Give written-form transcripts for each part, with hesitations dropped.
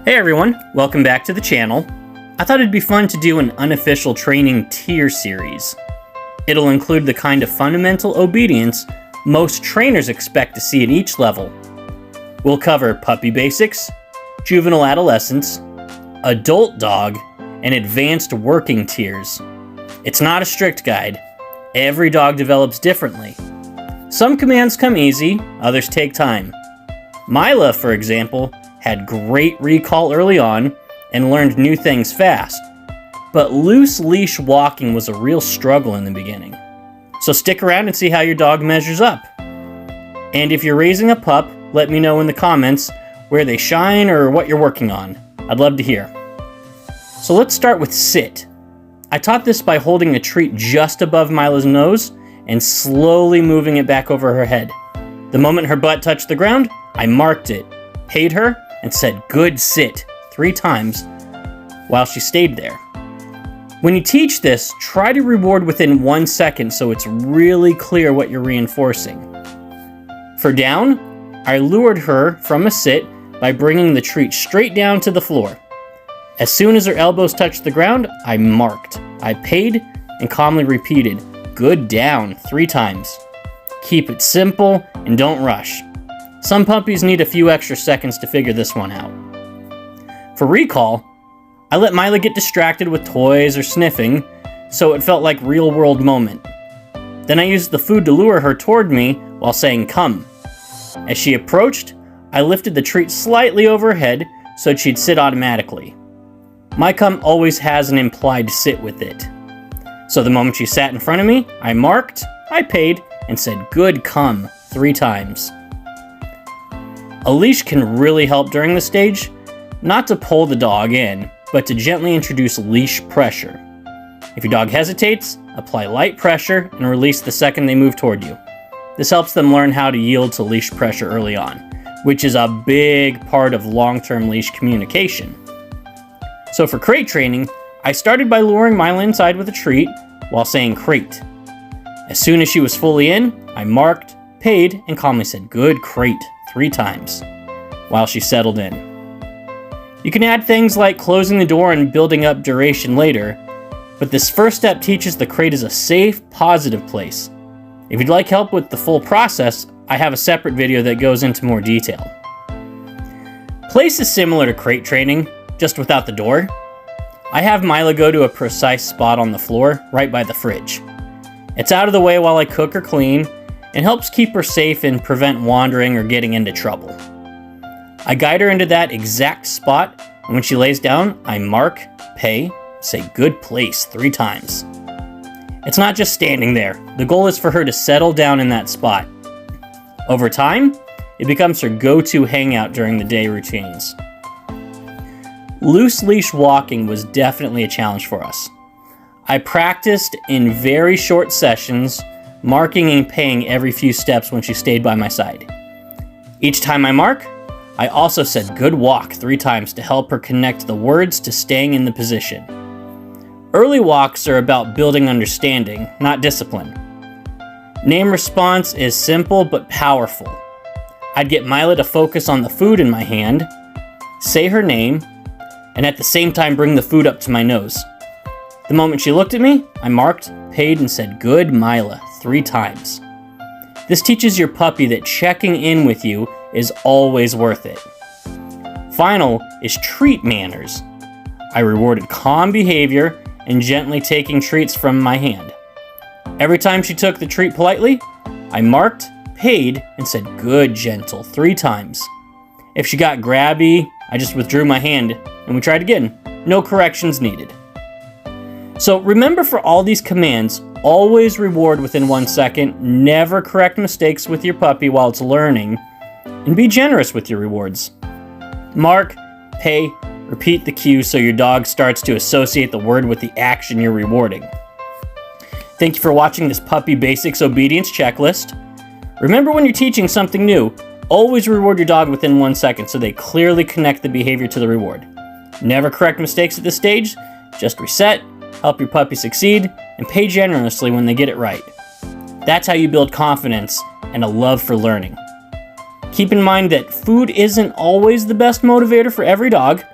Hey everyone, welcome back to the channel. I thought it'd be fun to do an unofficial training tier series. It'll include the kind of fundamental obedience most trainers expect to see at each level. We'll cover puppy basics, juvenile adolescence, adult dog, and advanced working tiers. It's not a strict guide. Every dog develops differently. Some commands come easy, others take time. Mila, for example, had great recall early on and learned new things fast, but loose leash walking was a real struggle in the beginning. So stick around and see how your dog measures up. And if you're raising a pup, let me know in the comments where they shine or what you're working on. I'd love to hear. So let's start with sit. I taught this by holding a treat just above Mila's nose and slowly moving it back over her head. The moment her butt touched the ground, I marked it, paid her, and said good sit 3 times while she stayed there. When you teach this, try to reward within 1 second so it's really clear what you're reinforcing. For down, I lured her from a sit by bringing the treat straight down to the floor. As soon as her elbows touched the ground, I marked, I paid, and calmly repeated, good down 3 times. Keep it simple and don't rush. Some puppies need a few extra seconds to figure this one out. For recall, I let Mila get distracted with toys or sniffing, so it felt like real-world moment. Then I used the food to lure her toward me while saying come. As she approached, I lifted the treat slightly over her head so she'd sit automatically. My come always has an implied sit with it. So the moment she sat in front of me, I marked, I paid, and said good come 3 times. A leash can really help during this stage, not to pull the dog in, but to gently introduce leash pressure. If your dog hesitates, apply light pressure and release the second they move toward you. This helps them learn how to yield to leash pressure early on, which is a big part of long-term leash communication. So for crate training, I started by luring Mila inside with a treat while saying crate. As soon as she was fully in, I marked, paid, and calmly said good crate 3 times while she settled in. You can add things like closing the door and building up duration later, but this first step teaches the crate is a safe, positive place. If you'd like help with the full process, I have a separate video that goes into more detail. Place is similar to crate training, just without the door. I have Mila go to a precise spot on the floor, right by the fridge. It's out of the way while I cook or clean, and helps keep her safe and prevent wandering or getting into trouble. I guide her into that exact spot, and when she lays down, I mark, pay, say good place 3 times. It's not just standing there. The goal is for her to settle down in that spot. Over time, it becomes her go-to hangout during the day routines. Loose leash walking was definitely a challenge for us. I practiced in very short sessions, marking and paying every few steps when she stayed by my side. Each time I mark, I also said good walk 3 times to help her connect the words to staying in the position. Early walks are about building understanding, not discipline. Name response is simple but powerful. I'd get Mila to focus on the food in my hand, say her name, and at the same time bring the food up to my nose. The moment she looked at me, I marked, paid, and said good Mila 3 times. This teaches your puppy that checking in with you is always worth it. Final is treat manners. I rewarded calm behavior and gently taking treats from my hand. Every time she took the treat politely, I marked, paid, and said good gentle 3 times. If she got grabby, I just withdrew my hand and we tried again. No corrections needed. So remember, for all these commands, always reward within 1 second, never correct mistakes with your puppy while it's learning, and be generous with your rewards. Mark, pay, repeat the cue so your dog starts to associate the word with the action you're rewarding. Thank you for watching this Puppy Basics Obedience Checklist. Remember, when you're teaching something new, always reward your dog within 1 second so they clearly connect the behavior to the reward. Never correct mistakes at this stage, just reset, help your puppy succeed, and pay generously when they get it right. That's how you build confidence and a love for learning. Keep in mind that food isn't always the best motivator for every dog,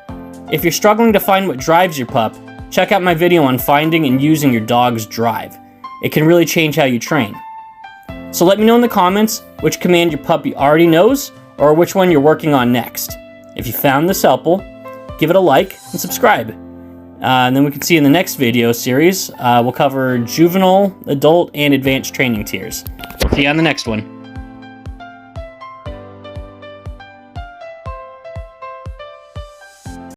If you're struggling to find what drives your pup, check out my video on finding and using your dog's drive. It can really change how you train. So let me know in the comments which command your puppy already knows or which one you're working on next. If you found this helpful, give it a like and subscribe. And then we can see in the next video series, we'll cover juvenile, adult, and advanced training tiers. See you on the next one.